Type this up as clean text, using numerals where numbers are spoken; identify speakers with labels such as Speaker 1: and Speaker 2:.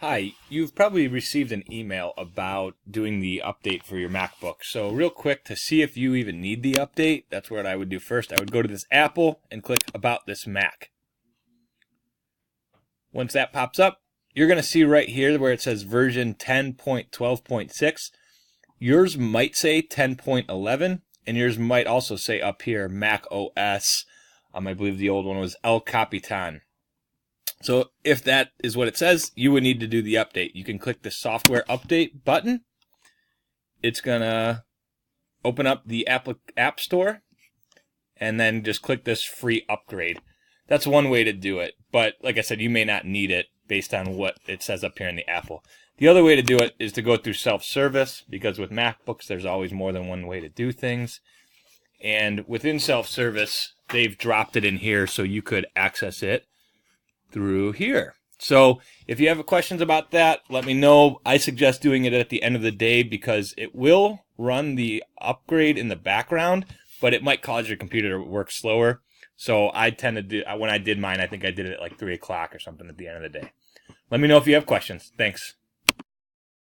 Speaker 1: Hi, you've probably received an email about doing the update for your MacBook. So real quick, to see if you even need the update, that's what I would do first. I would go to this Apple and click About This Mac. Once that pops up, you're going to see right here where it says version 10.12.6. Yours might say 10.11, and yours might also say up here Mac OS. I believe the old one was El Capitan. So if that is what it says, you would need to do the update. You can click the software update button. It's going to open up the App Store and then just click this free upgrade. That's one way to do it. But like I said, you may not need it based on what it says up here in the Apple. The other way to do it is to go through self-service, because with MacBooks, there's always more than one way to do things. And within self-service, they've dropped it in here so you could access it through here. So if you have questions about that, let me know. I suggest doing it at the end of the day because it will run the upgrade in the background, but it might cause your computer to work slower. So I tend to do, when I did mine, I think I did it at like 3 o'clock or something at the end of the day. Let me know if you have questions. Thanks.